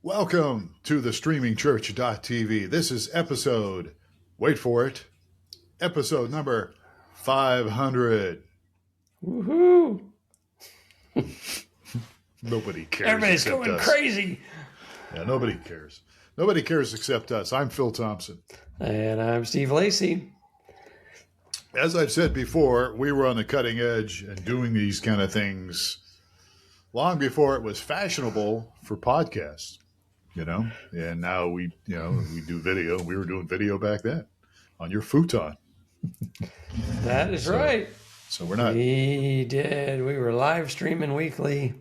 Welcome to the streamingchurch.tv. This is episode, wait for it, episode number 500. Woohoo! Nobody cares. Everybody's except going us. Crazy. Yeah, nobody cares. Nobody cares except us. I'm Phil Thompson. And I'm Steve Lacy. As I've said before, we were on the cutting edge and doing these kind of things long before it was fashionable for podcasts, and now we do video. We were doing video back then on your futon. That is right. So we're not. We did. We were live streaming weekly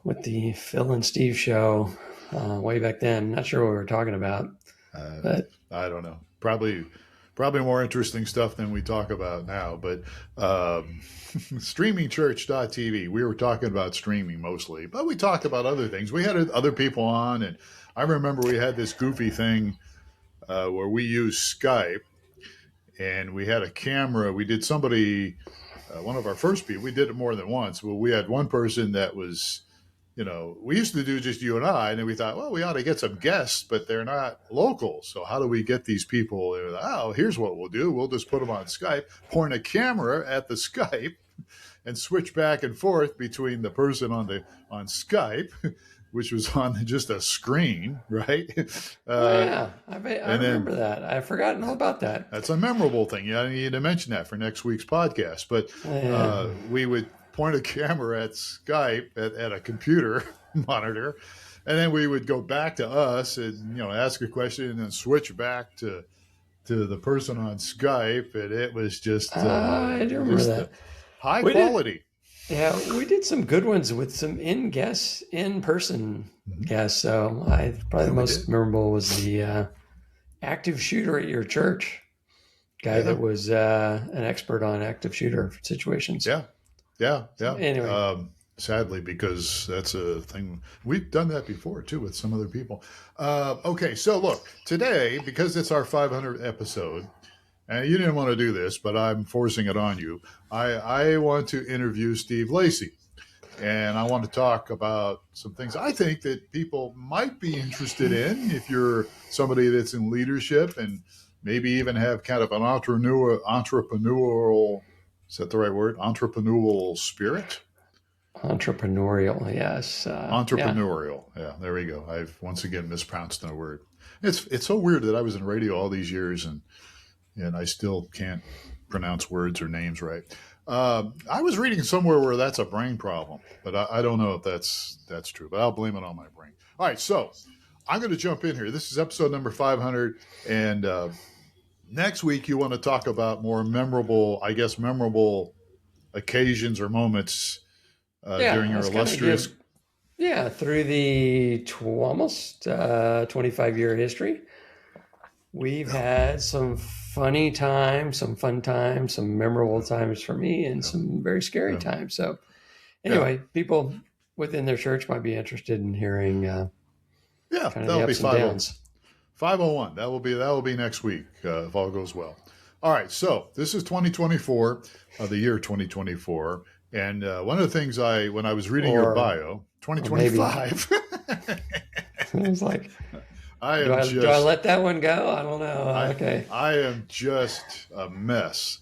with the Phil and Steve show way back then. Not sure what we were talking about. But I don't know. Probably more interesting stuff than we talk about now. But streamingchurch.tv, we were talking about streaming mostly, but we talked about other things. We had other people on, and I remember we had this goofy thing where we used Skype, and we had a camera. We did one of our first people, we did it more than once. Well, we had one person that was, we used to do just you and I, and then we thought, well, we ought to get some guests, but they're not local. So how do we get these people? Here's what we'll do. We'll just put them on Skype, point a camera at the Skype, and switch back and forth between the person on Skype, which was on just a screen, right? I remember that. I've forgotten all about that. That's a memorable thing. I need to mention that for next week's podcast. But we would point a camera at Skype at a computer monitor, and then we would go back to us and ask a question and then switch back to the person on Skype, and it was just I do remember that. High quality. We did some good ones with some in-person guests. So probably the most memorable was the active shooter at your church guy that was an expert on active shooter situations. Yeah. Anyway. Sadly, because that's a thing. We've done that before, too, with some other people. Okay, so look, today, because it's our 500th episode, and you didn't want to do this, but I'm forcing it on you, I want to interview Steve Lacy. And I want to talk about some things I think that people might be interested in if you're somebody that's in leadership and maybe even have kind of an entrepreneurial, is that the right word? Entrepreneurial spirit? Entrepreneurial, yes. Entrepreneurial. Yeah, there we go. I've once again mispronounced a word. It's so weird that I was in radio all these years and I still can't pronounce words or names right. I was reading somewhere where that's a brain problem, but I don't know if that's true, but I'll blame it on my brain. All right, so I'm going to jump in here. This is episode number 500, and next week you want to talk about more memorable occasions or moments during your illustrious... through the almost 25-year history. We've had some funny times, some fun times, some memorable times for me, and some very scary times. So anyway, people within their church might be interested in hearing kind of the ups and downs. 501. That will be next week if all goes well. All right. So this is 2024, the year 2024. And one of the things when I was reading your bio, 2025. I was like... do I let that one go? I don't know. Okay. I am just a mess.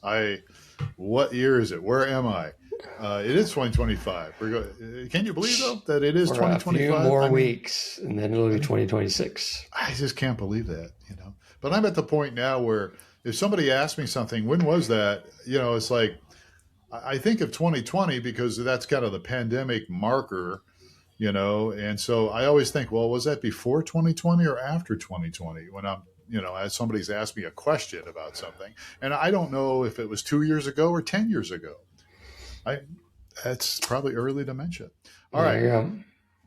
What year is it? Where am I? It is 2025. Can you believe, though, that it is 2025? A few more weeks, and then it'll be 2026. I just can't believe that, But I'm at the point now where if somebody asks me something, when was that? It's like, I think of 2020 because that's kind of the pandemic marker. And so I always think, well, was that before 2020 or after 2020 when I'm, as somebody's asked me a question about something, and I don't know if it was 2 years ago or 10 years ago. That's probably early to mention. All right. Yeah.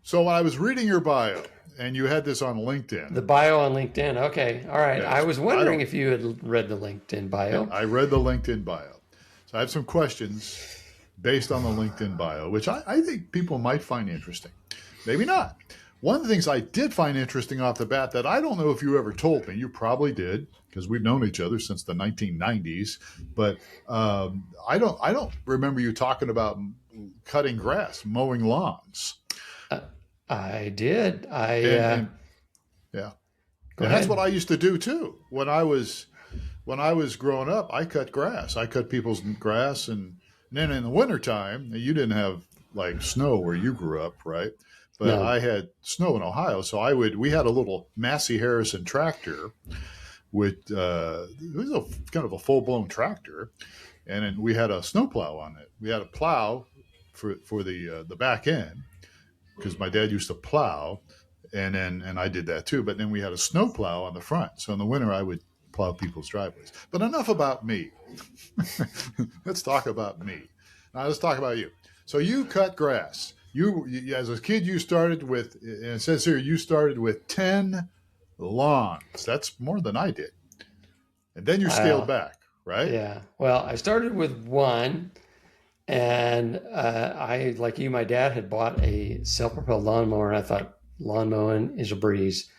So when I was reading your bio, and you had this on LinkedIn. The bio on LinkedIn. Okay. All right. Yes. I was wondering if you had read the LinkedIn bio. Yeah, I read the LinkedIn bio. So I have some questions based on the LinkedIn bio, which I think people might find interesting. Maybe not. One of the things I did find interesting off the bat that I don't know if you ever told me, you probably did, because we've known each other since the 1990s, but I don't remember you talking about cutting grass, mowing lawns. I did. And yeah, Go and that's what ahead. I used to do too. When I was growing up, I cut grass. I cut people's grass, and then in the wintertime, you didn't have like snow where you grew up, right? But No. I had snow in Ohio, so we had a little Massey Harrison tractor with it was a kind of a full blown tractor, and then we had a snowplow on it. We had a plow for the back end because my dad used to plow, and I did that too. But then we had a snowplow on the front, so in the winter I would plow people's driveways. But enough about me. Let's talk about me. Now let's talk about you. So you cut grass. As a kid, you started with, and it says here, you started with 10 lawns. That's more than I did. And then you scaled Well, back, right? yeah. Well, I started with one, and I, like you, my dad had bought a self-propelled lawnmower, and I thought lawn mowing is a breeze.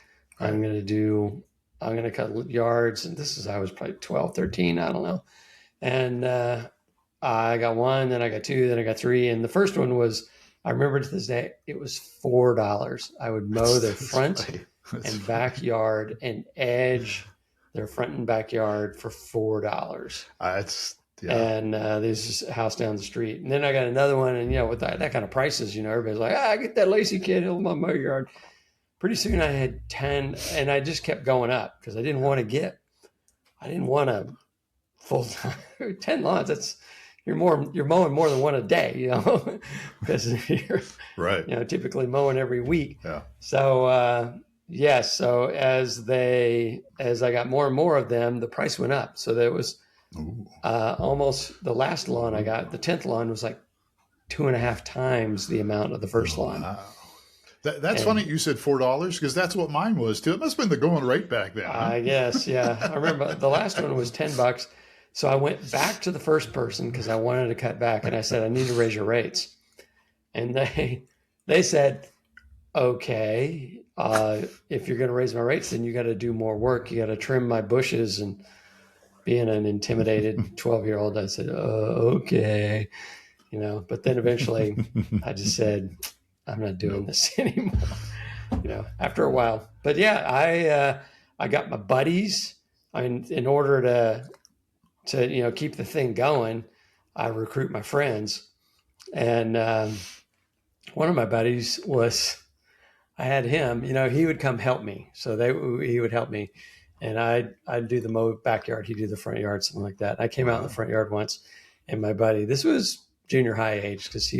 Right. I'm going to do, I'm going to cut yards. And I was probably 12, 13, I don't know. And I got one, then I got two, then I got three. And the first one was, I remember to this day, it was $4. I would mow their That's front funny. That's and funny. backyard and edge their front and backyard for $4. That's, yeah. And there's this house down the street. And then I got another one. And, with that kind of prices, everybody's like, I get that Lacy kid, he'll mow my yard. Pretty soon I had 10, and I just kept going up because I didn't want a full time 10 lawns. You're mowing more than one a day, because you're, Right. typically mowing every week. Yeah. So, yes. So as I got more and more of them, the price went up. So there was Ooh. almost the last lawn I got, the 10th lawn was like 2.5 times the amount of the first lawn. Wow. That's And funny you said $4 because that's what mine was too. It must have been the going rate back then. Huh? I guess, yeah. I remember the last one was $10. So I went back to the first person because I wanted to cut back, and I said, I need to raise your rates. And they said, okay, if you're going to raise my rates, then you got to do more work. You got to trim my bushes. And being an intimidated 12-year-old, I said, okay, but then eventually I just said, I'm not doing this anymore, after a while. But yeah, I got my buddies. I mean, in order to keep the thing going, I recruit my friends. And one of my buddies I had him, he would come help me. So he would help me. And I'd do the backyard, he'd do the front yard, something like that. I came out in the front yard once, and my buddy, this was junior high age, because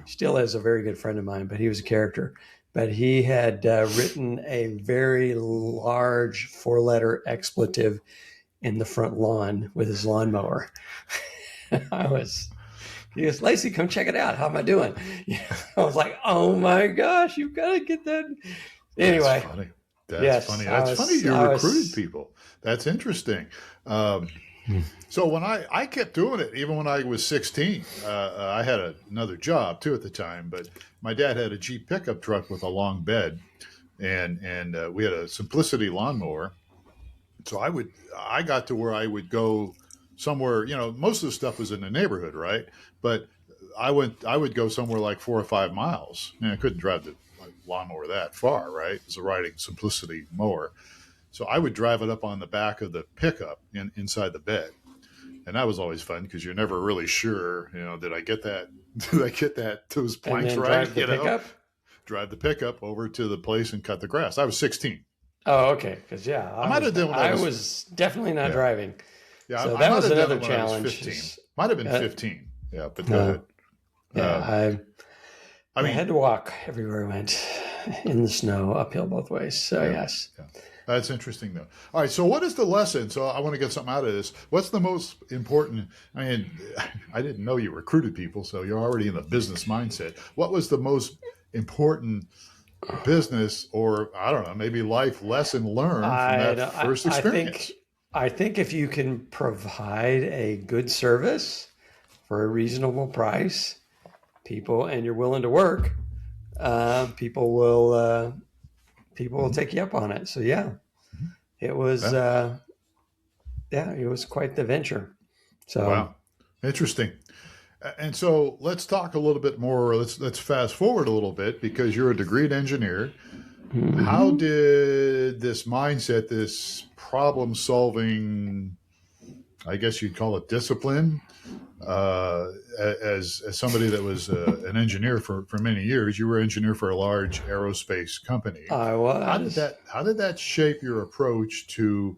still is a very good friend of mine, but he was a character. But he had written a very large 4-letter expletive in the front lawn with his lawnmower. He goes, Lacy, come check it out. How am I doing? I was like, oh my gosh, you've got to get that. Anyway. That's funny. That's funny. That's funny you recruited people. That's interesting. So when I kept doing it, even when I was 16, I had another job too at the time, but my dad had a Jeep pickup truck with a long bed, and we had a Simplicity lawnmower. So I got to where I would go somewhere, most of the stuff was in the neighborhood, right? But I would go somewhere like 4 or 5 miles, and I couldn't drive the lawnmower that far, right? It's a riding Simplicity mower. So I would drive it up on the back of the pickup inside the bed. And that was always fun because you're never really sure, did I get that? Did I get those planks and then right? drive the pickup? Drive the pickup over to the place and cut the grass. I was 16. Oh, okay. Because I might have done when I was definitely not driving. Yeah, so I that might was have done another it when I was challenge. 15. Might have been 15. Yeah, but go ahead. Yeah, I mean, I had to walk everywhere I went in the snow, uphill both ways. So yes. Yeah. That's interesting, though. All right, so what is the lesson? So I want to get something out of this. What's the most important? I mean, I didn't know you recruited people, so you're already in the business mindset. What was the most important business, or I don't know, maybe life lesson learned from that first experience? I think if you can provide a good service for a reasonable price, and you're willing to work, people will take you up on it. So yeah, it was it was quite the venture. So wow, interesting. And so let's talk a little bit more. Let's fast forward a little bit because you're a degreed engineer. How Mm-hmm. did this mindset, this problem solving, I guess you'd call it discipline, uh, as somebody that was an engineer for many years, you were engineer for a large aerospace company. I How did was. that shape your approach to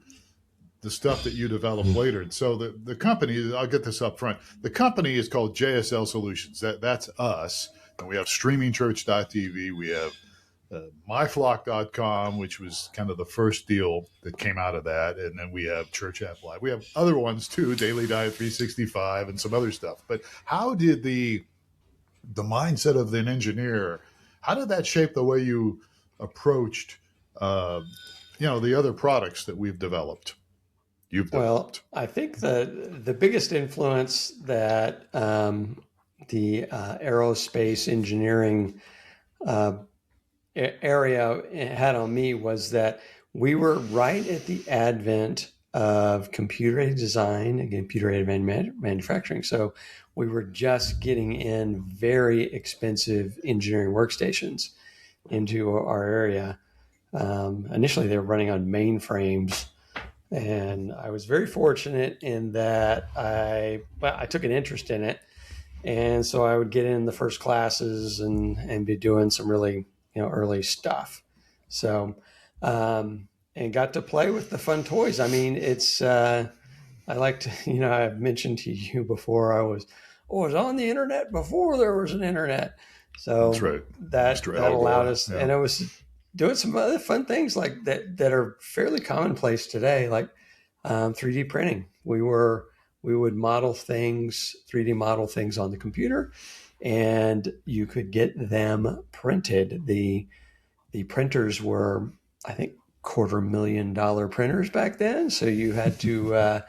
the stuff that you developed later? And so the company, I'll get this up front. The company is called JSL Solutions. That's us. And we have streamingchurch.tv. We have myflock.com, which was kind of the first deal that came out of that. And then we have Church App Live. We have other ones too, Daily Diet 365 and some other stuff. But how did the mindset of an engineer, how did that shape the way you approached, uh, the other products that you've Well, developed? I think the biggest influence that the aerospace engineering uh, area had on me was that we were right at the advent of computer-aided design and computer-aided manufacturing. So we were just getting in very expensive engineering workstations into our area. Initially, they were running on mainframes, and I was very fortunate in that I took an interest in it, and so I would get in the first classes and be doing some really early stuff. So and got to play with the fun toys. I mean, it's I like to I've mentioned to you before I was on the internet before there was an internet. That's So right. that Mr. that Al allowed Gore. us, Yeah. and I was doing some other fun things like that are fairly commonplace today, like 3D printing. We would model things, 3D model things on the computer, and you could get them printed. The printers were, I think, $250,000 printers back then. So you had to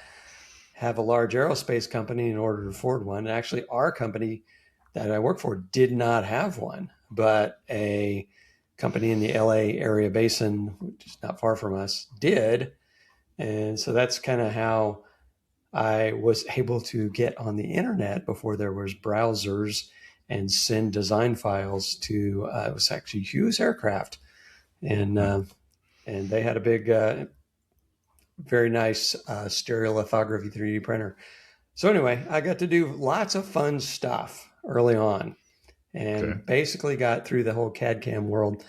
have a large aerospace company in order to afford one. And actually, our company that I worked for did not have one, but a company in the LA area basin, which is not far from us, did. And so that's kind of how I was able to get on the internet before there was browsers and send design files to it was actually Hughes Aircraft, and uh, and they had a big, very nice stereolithography 3D printer. So anyway, I got to do lots of fun stuff early on, Okay. and basically got through the whole CAD CAM world.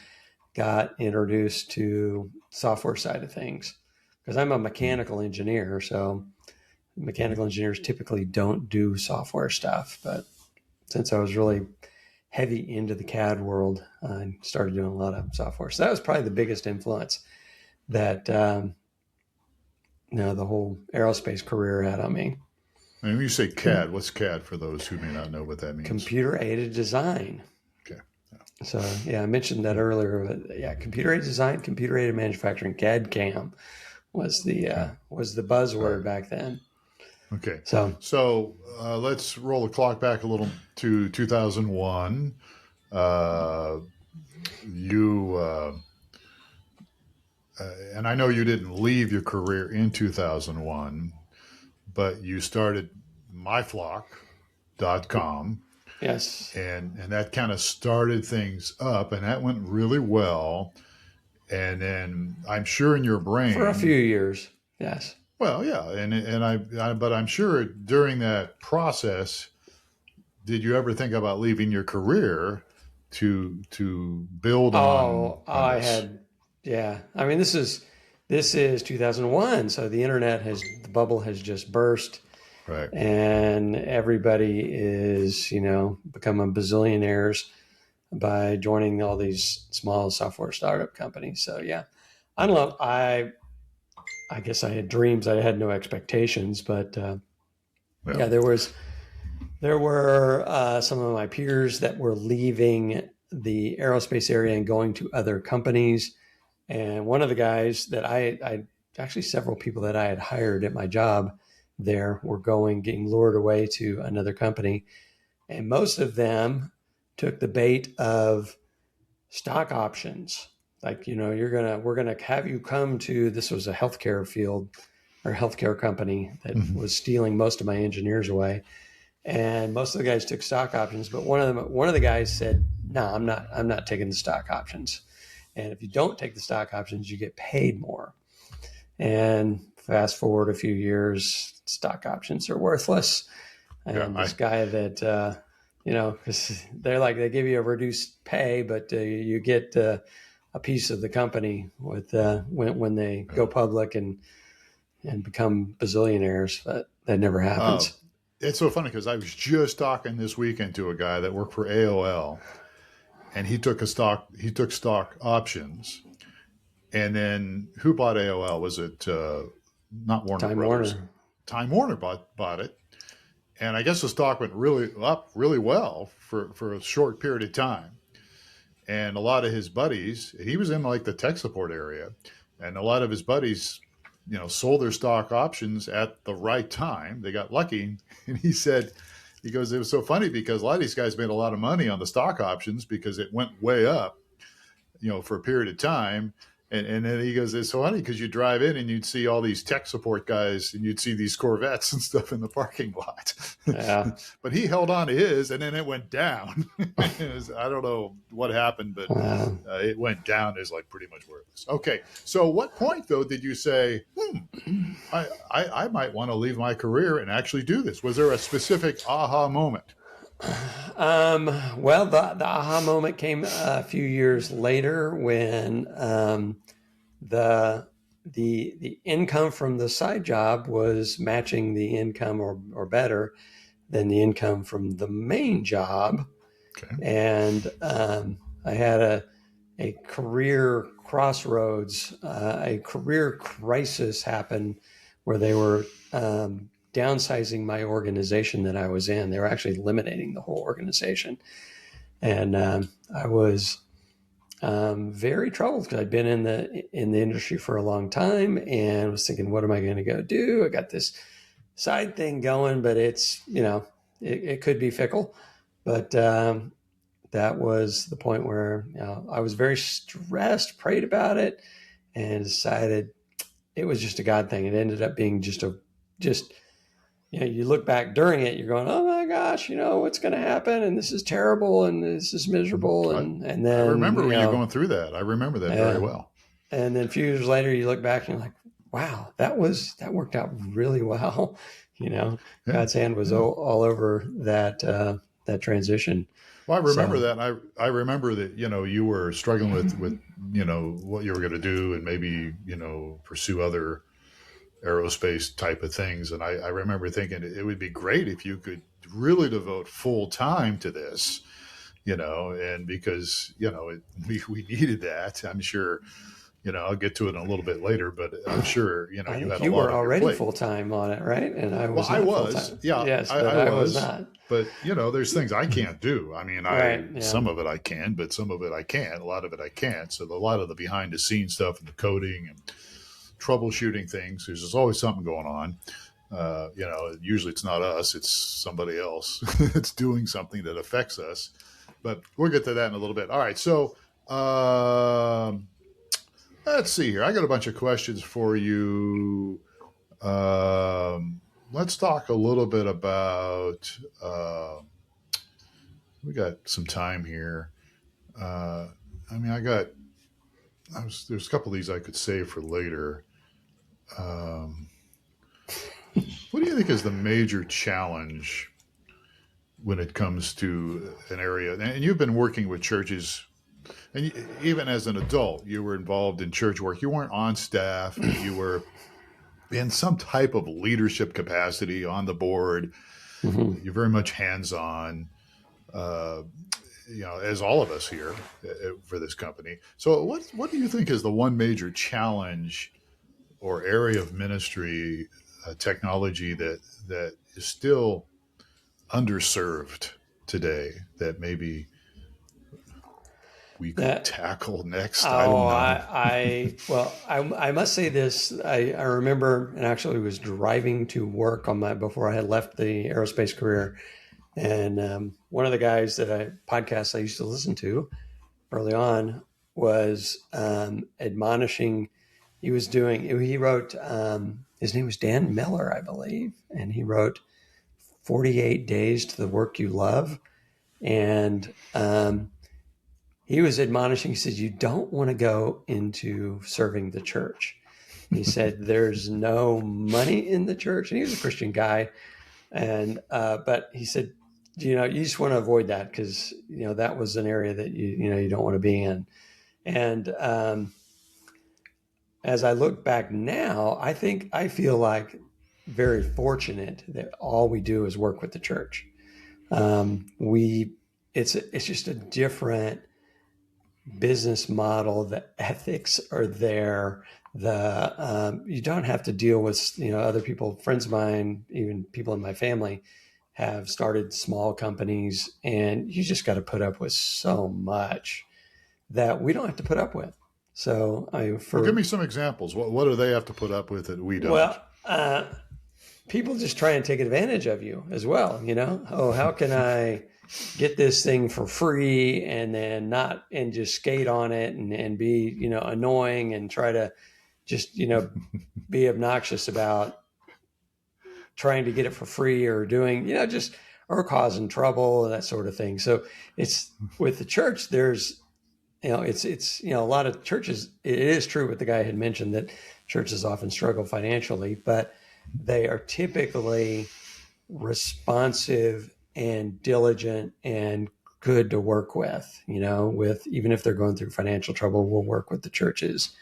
Got introduced to software side of things because I'm a mechanical engineer, so mechanical engineers typically don't do software stuff. But since I was really heavy into the CAD world, I started doing a lot of software. So that was probably the biggest influence that the whole aerospace career had on me. And when you say Yeah. CAD, what's CAD for those who may not know what that means? Computer aided design. Okay. So yeah, I mentioned that earlier. But yeah, computer aided design, computer aided manufacturing, CAD CAM Okay. was the All right. buzzword back then. Okay. So So let's roll the clock back a little to 2001. Uh, you and I know you didn't leave your career in 2001, but you started myflock.com, yes, and that kind of started things up, and that went really well. And then I'm sure in your for a few brain, years. Yes. well, yeah, but I'm sure during that process, did you ever think about leaving your career to build Oh, on I this? had, yeah. I mean, this is 2001, so the bubble has just burst, Right. and everybody is, becoming bazillionaires by joining all these small software startup companies. So yeah, I don't know. I guess I had dreams. I had no expectations, but Yeah. yeah, there were some of my peers that were leaving the aerospace area and going to other companies. And one of the guys that I actually several people that I had hired at my job there were getting lured away to another company. And most of them took the bait of stock options. Like, we're going to have you come to, this was a healthcare field or healthcare company that Mhm. was stealing most of my engineers away. and most of the guys took stock options. But one of the guys said, "No, I'm not taking the stock options. And if you don't take the stock options, you get paid more." And fast forward a few years, stock options are worthless. Yeah, And this guy that, because they give you a reduced pay, but you get a piece of the company with when they go public and become bazillionaires. But that never happens. it's so funny because I was just talking this weekend to a guy that worked for AOL, and he took stock options, and then who bought AOL? Was it not Warner Time Brothers? Warner. Time Warner bought it, and I guess the stock went really well for a short period of time. And a lot of his buddies, he was in like the tech support area, and a lot of his buddies, sold their stock options at the right time. They got lucky, and he goes, it was so funny because a lot of these guys made a lot of money on the stock options because it went way up, for a period of time. And then he goes, it's so funny because you drive in and you'd see all these tech support guys and you'd see these Corvettes and stuff in the parking lot. Yeah. But he held on to his, and then it went down. I don't know what happened, but it went down. It's like pretty much worthless. Okay. So what point, though, did you say, I might want to leave my career and actually do this? Was there a specific aha moment? Well, the aha moment came a few years later when the income from the side job was matching the income or better than the income from the main job. Okay. And I had a career crossroads, a career crisis happen where they were downsizing my organization that I was in. They were actually eliminating the whole organization. And I was very troubled because I'd been in the industry for a long time and was thinking, what am I going to go do? I got this side thing going, but it's, it could be fickle. But that was the point where I was very stressed, prayed about it, and decided it was just a God thing. It ended up being just you look back during it, you're going, oh my gosh, what's going to happen? And this is terrible. And this is miserable. And then I remember when you're going through that. I remember that very well. And then a few years later, you look back and you're like, wow, that worked out really well. God's hand was all over that transition. Well, I remember that. I remember that, you were struggling with, what you were going to do and maybe, pursue other aerospace type of things. And I remember thinking it would be great if you could really devote full time to this, and because, we needed that. I'm sure, I'll get to it in a little bit later, but I'm sure, you had you were already full time on it, right? And I was. Well, I was, yeah, yes, I was not. But there's things I can't do. I mean, some of it I can, but some of it I can't. A lot of it I can't. So a lot of the behind the scenes stuff and the coding and troubleshooting things, there's always something going on. Usually it's not us, it's somebody else that's doing something that affects us. But we'll get to that in a little bit. All right, so let's see here. I got a bunch of questions for you. Let's talk a little bit about, we got some time here. There's a couple of these I could save for later. What do you think is the major challenge when it comes to an area? And you've been working with churches, and even as an adult, you were involved in church work. You weren't on staff. You were in some type of leadership capacity on the board. Mm-hmm. You're very much hands-on, as all of us here for this company. So what do you think is the one major challenge or area of ministry, technology that is still underserved today that maybe we could tackle next? I don't know. I must say this. I remember, and actually was driving to work before I had left the aerospace career. And one of the guys podcasts I used to listen to early on was admonishing. He wrote, his name was Dan Miller, I believe. And he wrote 48 days to the work you love. And he was admonishing, he said, you don't want to go into serving the church. He said, there's no money in the church. And he was a Christian guy. But he said, you just want to avoid that because, that was an area that you don't want to be in. And as I look back now, I feel like very fortunate that all we do is work with the church. It's just a different business model. The ethics are there. You don't have to deal with other people. Friends of mine, even people in my family, have started small companies, and you just got to put up with so much that we don't have to put up with. So, give me some examples. What do they have to put up with that we don't? Well, people just try and take advantage of you as well. Oh, how can I get this thing for free and then just skate on it and be, annoying and try to just, be obnoxious about trying to get it for free or doing, or causing trouble and that sort of thing. So it's with the church, there's, it's a lot of churches, it is true what the guy had mentioned that churches often struggle financially, but they are typically responsive and diligent and good to work with, even if they're going through financial trouble, we'll work with the churches.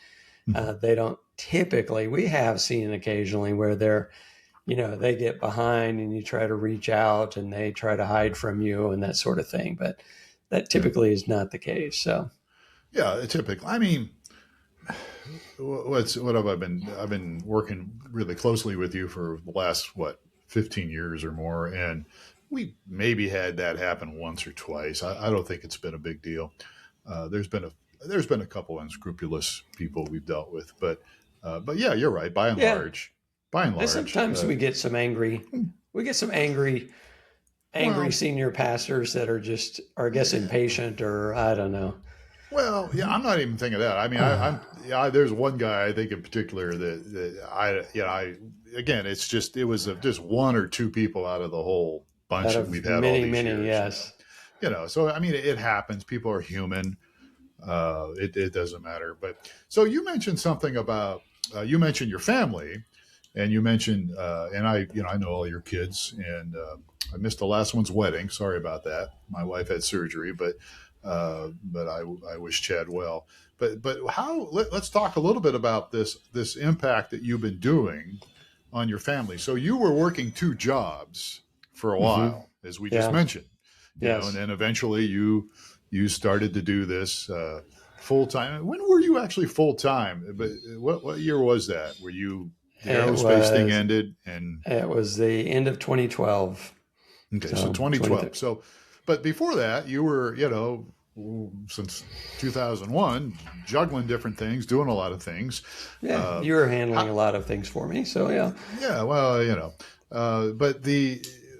They don't typically, we have seen occasionally where they're, they get behind and you try to reach out and they try to hide from you and that sort of thing. But that typically is not the case. So, yeah, typically. I mean, what have I been? I've been working really closely with you for the last 15 years or more, and we maybe had that happen once or twice. I don't think it's been a big deal. There's been a couple unscrupulous people we've dealt with, but yeah, you're right. By and large, and sometimes we get some angry senior pastors that are I guess impatient or I don't know. Well, yeah, I'm not even thinking that. I mean, there's one guy I think in particular again, it was just one or two people out of the whole bunch that we've had all these years. Yes. So I mean, it happens. People are human. It doesn't matter. But so you mentioned something about you mentioned your family, and you mentioned and I know all your kids, and I missed the last one's wedding. Sorry about that. My wife had surgery, but I wish Chad well. But let's talk a little bit about this impact that you've been doing on your family. So you were working two jobs for a while, as we just mentioned, and then eventually you started to do this full time. When were you actually full time? But what year was that? Were you the aerospace thing ended? And it was the end of 2012. Okay, so 2012. So, but before that, you were since 2001, juggling different things, doing a lot of things. Yeah, you were handling a lot of things for me. So yeah. Yeah, well, but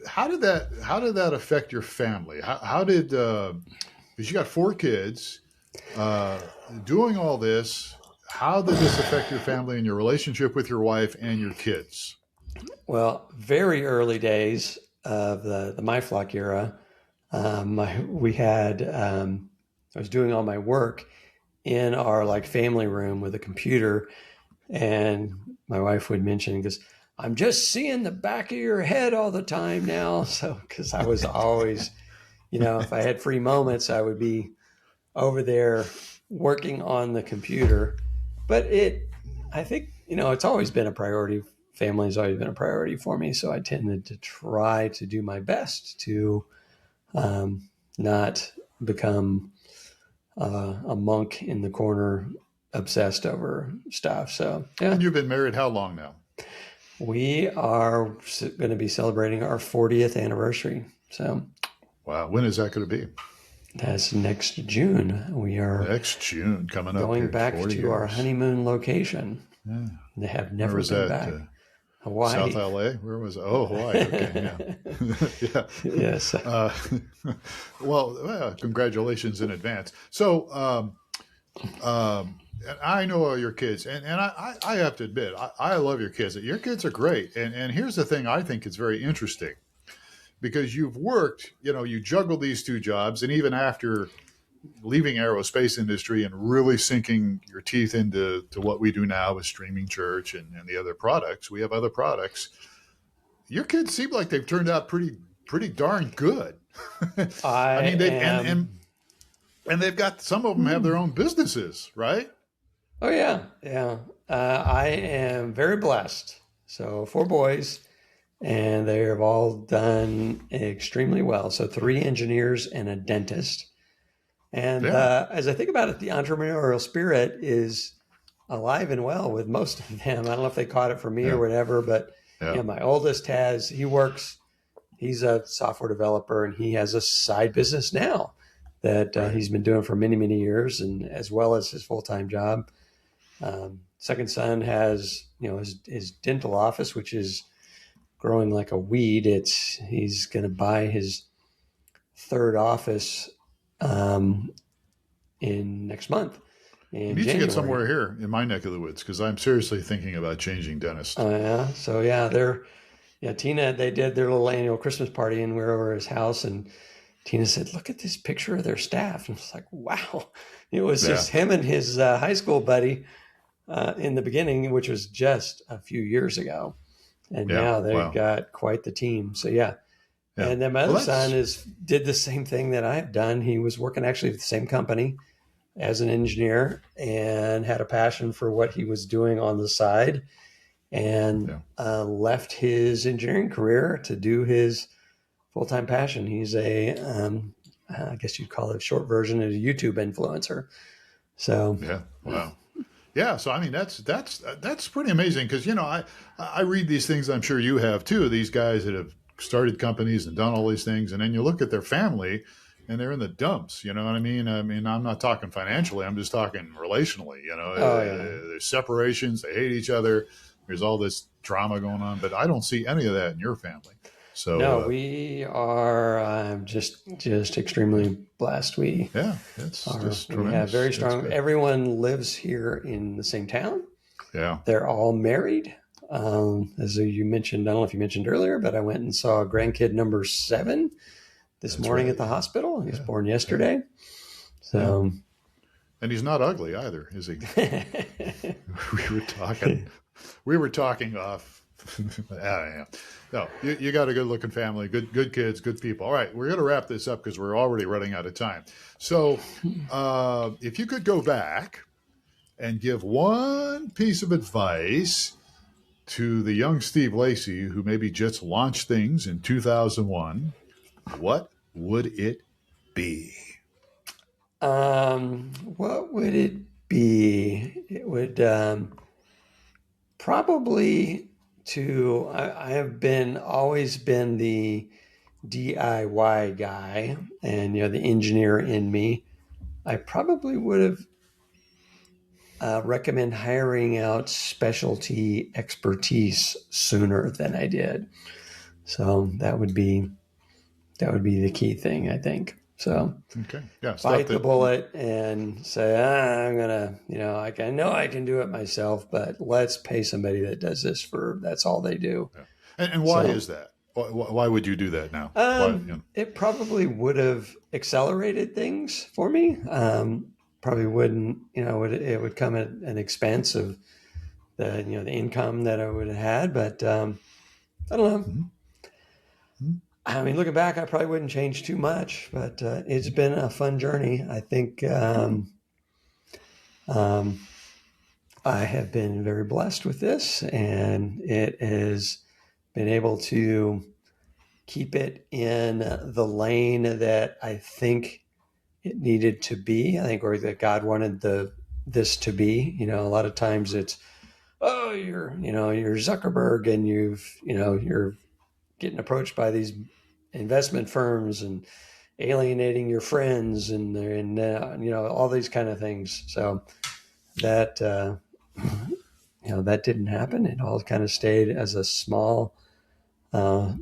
how did that affect your family? How did because you got 4 kids, doing all this? How did this affect your family and your relationship with your wife and your kids? Well, very early days of the MyFlock era. I was doing all my work in our family room with a computer, and my wife would mention, because I'm just seeing the back of your head all the time now. So, because I was always, if I had free moments, I would be over there working on the computer. But I think, it's always been a priority. Family has always been a priority for me. So I tended to try to do my best to not become a monk in the corner, obsessed over stuff. So, yeah. And you've been married how long now? We are going to be celebrating our 40th anniversary. So, wow. When is that going to be? That's next June. We are next June coming up. Going back to our honeymoon location. Yeah. They have never been back. Hawaii. South LA? Where was it? Oh, Hawaii. Okay, yeah. Yeah. Yes. Well, congratulations in advance. So, I know all your kids, and I have to admit, I love your kids. Your kids are great. And here's the thing I think is very interesting. because you've worked, you juggle these two jobs, and even after leaving aerospace industry and really sinking your teeth into what we do now with streaming church and the other products, we have other products. Your kids seem like they've turned out pretty darn good. I I mean, they've am. and they've got, some of them have their own businesses, right? Oh yeah, yeah. I am very blessed. So 4 boys, and they have all done extremely well. So 3 engineers and a dentist. And Yeah, as I think about it, the entrepreneurial spirit is alive and well with most of them. I don't know if they caught it from me or yeah, whatever, but yeah, my oldest he's a software developer, and he has a side business now that right. he's been doing for many, many years, and as well as his full-time job. Second son has, his dental office, which is growing like a weed. He's going to buy his third office um, in next month He in needs to get January. somewhere here in my neck of the woods because I'm seriously thinking about changing dentist. Yeah. So Tina, they did their little annual Christmas party, and we were over at his house, and Tina said, "Look at this picture of their staff." And it's like, wow, it was Yeah, just him and his high school buddy in the beginning, which was just a few years ago. And yeah, now they've wow, got quite the team. So yeah. yeah. And then my Well, other son that's did the same thing that I've done. He was working actually at the same company as an engineer and had a passion for what he was doing on the side, and yeah. left his engineering career to do his full-time passion. He's I guess you'd call it a short version of a YouTube influencer. So Yeah. Wow. Yeah. So I mean, that's pretty amazing because I read these things. I'm sure you have too. These guys that have started companies and done all these things, and then you look at their family, and they're in the dumps. You know what I mean? I mean, I'm not talking financially. I'm just talking relationally. oh yeah. There's separations. They hate each other. There's all this drama going on, but I don't see any of that in your family. So No, we are just extremely blessed. yeah, it's just We have tremendous. very It's strong. good. Everyone lives here in the same town. Yeah. They're all married. As you mentioned, I don't know if you mentioned earlier, but I went and saw grandkid number 7 this That's morning right. at the hospital. He was Yeah. born Yeah. yesterday. Yeah. So And he's not ugly either, is he? we were talking. We were talking off. Yeah. No, you got a good looking family, good kids, good people. All right, we're going to wrap this up because we're already running out of time. So, if you could go back and give one piece of advice to the young Steve Lacy who maybe just launched things in 2001, what would it be? what would it be? It would probably I have been always been the DIY guy, and the engineer in me. I probably would have recommend hiring out specialty expertise sooner than I did. So that would be the key thing, I think. So Okay, yeah, stuff bite the that. bullet and say, I'm gonna, I know I can do it myself, but let's pay somebody that does this that's all they do. Yeah. And why So is that? Why would you do that now? Why? it probably would have accelerated things for me. Probably wouldn't, it would come at an expense of the income that I would have had, but I don't know. Mhm. Mhm. I mean, looking back, I probably wouldn't change too much, but it's been a fun journey. I think um, I have been very blessed with this, and it has been able to keep it in the lane that I think it needed to be. I think, or that God wanted this to be. A lot of times it's, oh, you're Zuckerberg, and you're getting approached by these investment firms and alienating your friends, and all these kind of things. So that that didn't happen. It all kind of stayed as a small, uh,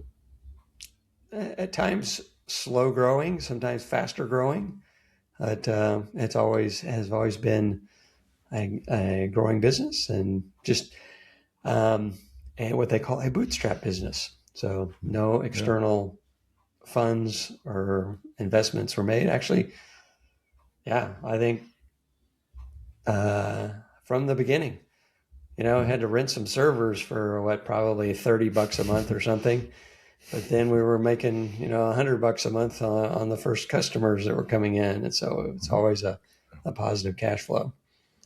at times slow growing, sometimes faster growing. But has always been a growing business, and just um, and what they call a bootstrap business. So no Yeah. external funds or investments were made. Actually, yeah, I think from the beginning, I had to rent some servers for probably $30 a month or something. But then we were making, $100 a month on the first customers that were coming in. And so it's always a positive cash flow.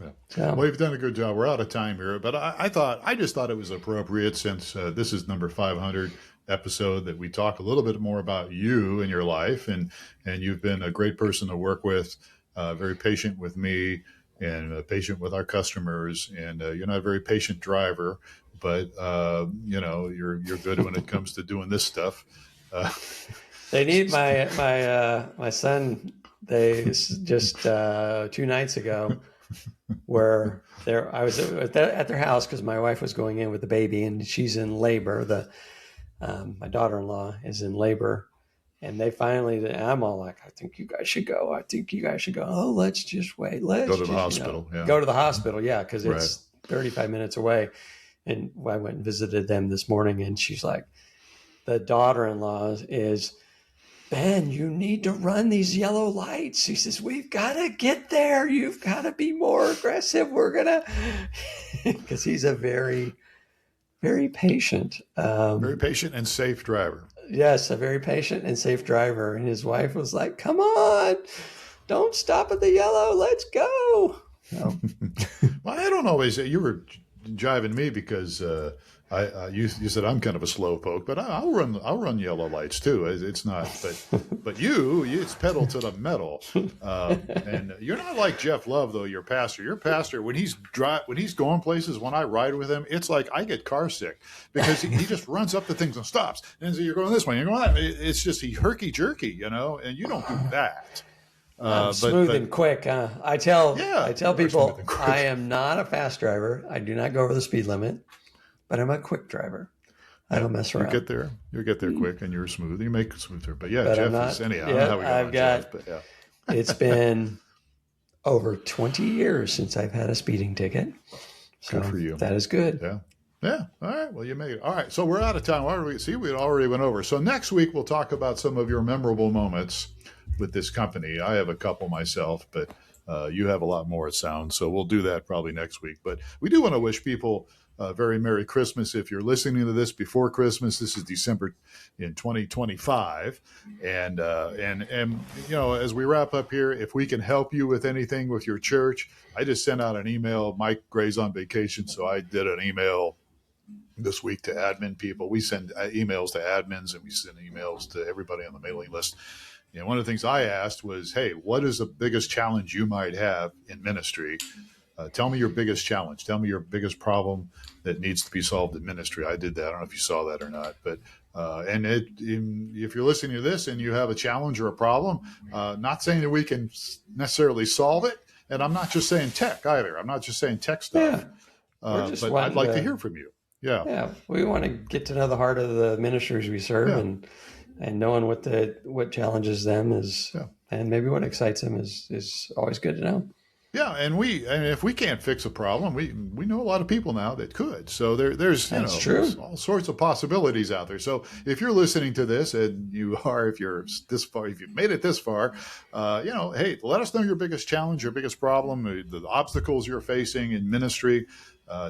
Yeah. So, Well, you've done a good job. We're out of time here, but I just thought it was appropriate since this is number 500 episode that we talk a little bit more about you and your life, and you've been a great person to work with, very patient with me, and patient with our customers, and you're not a very patient driver, but you're good when it comes to doing this stuff. they need my son. They just 2 nights ago, where I was at their house because my wife was going in with the baby and she's in labor. My daughter-in-law is in labor, and they finally. I'm all like, I think you guys should go. I think you guys should go. Oh, let's just wait. Let's go to the hospital. Yeah. Go to the hospital. Yeah, because it's 35 minutes away. And I went and visited them this morning, and she's like, the daughter-in-law is, Ben, you need to run these yellow lights. He says, we've got to get there. You've got to be more aggressive. We're going to, because he's a very, very patient. Very patient and safe driver. Yes, a very patient and safe driver. And his wife was like, come on, don't stop at the yellow. Let's go. So. Well, I don't always, you were jiving me because you said I'm kind of a slow poke, but I'll run yellow lights too. It's not, but you it's pedal to the metal, and you're not like Jeff Love though. Your pastor when he's going places, when I ride with him, it's like I get car sick because he just runs up to things and stops, and so you're going this way, you're going that. It's just he herky jerky, and you don't do that. Smooth and quick. I tell people I am not a fast driver. I do not go over the speed limit, but I'm a quick driver. I don't mess around. You get there quick, and you're smooth. You make it smoother. But yeah, but Jeff is anyhow. I don't know how we got on Jeff, but yeah. It's been over 20 years since I've had a speeding ticket. So good for you. That is good. Yeah. Yeah. All right. Well, you made it. All right. So we're out of time. We already went over. So next week we'll talk about some of your memorable moments with this company. I have a couple myself, but you have a lot more, it sounds. So we'll do that probably next week. But we do want to wish people a very Merry Christmas. If you're listening to this before Christmas, this is December in 2025. And as we wrap up here, if we can help you with anything with your church, I just sent out an email. Mike Gray's on vacation, so I did an email this week to admin people. We send emails to admins, and we send emails to everybody on the mailing list. And one of the things I asked was, hey, what is the biggest challenge you might have in ministry? Tell me your biggest challenge. Tell me your biggest problem that needs to be solved in ministry. I did that. I don't know if you saw that or not. But if you're listening to this and you have a challenge or a problem, not saying that we can necessarily solve it. And I'm not just saying tech either. I'm not just saying tech stuff. Yeah. But I'd like to hear from you. Yeah. Yeah. We want to get to know the heart of the ministries we serve, and knowing what challenges them is, and maybe what excites them is always good to know. Yeah, and if we can't fix a problem, we know a lot of people now that could. So there's there's all sorts of possibilities out there. So if you're listening to this, and if you're this far, if you've made it this far, hey, let us know your biggest challenge, your biggest problem, the obstacles you're facing in ministry,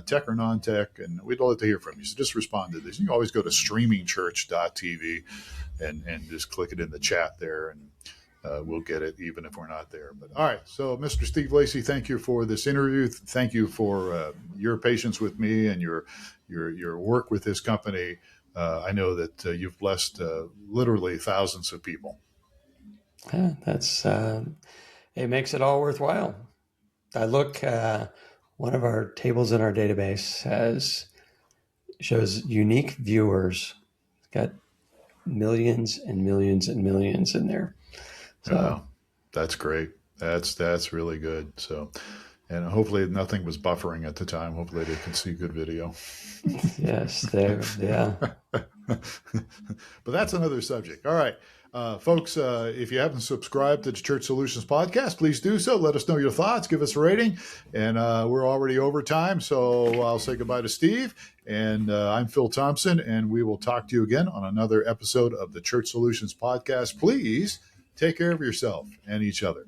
tech or non-tech, and we'd love to hear from you. So just respond to this. You can always go to streamingchurch.tv and just click it in the chat there, and we'll get it even if we're not there. But all right, so Mr. Steve Lacy, thank you for this interview. Thank you for your patience with me and your work with this company. I know that you've blessed literally thousands of people. Yeah, that's it makes it all worthwhile. I look. One of our tables in our database shows unique viewers. It's got millions and millions and millions in there. So that's great. That's really good. So, and hopefully nothing was buffering at the time. Hopefully they can see good video. Yes, yeah. But that's another subject. All right. Folks, if you haven't subscribed to the Church Solutions podcast, please do so. Let us know your thoughts. Give us a rating. And we're already over time, so I'll say goodbye to Steve. And I'm Phil Thompson, and we will talk to you again on another episode of the Church Solutions podcast. Please take care of yourself and each other.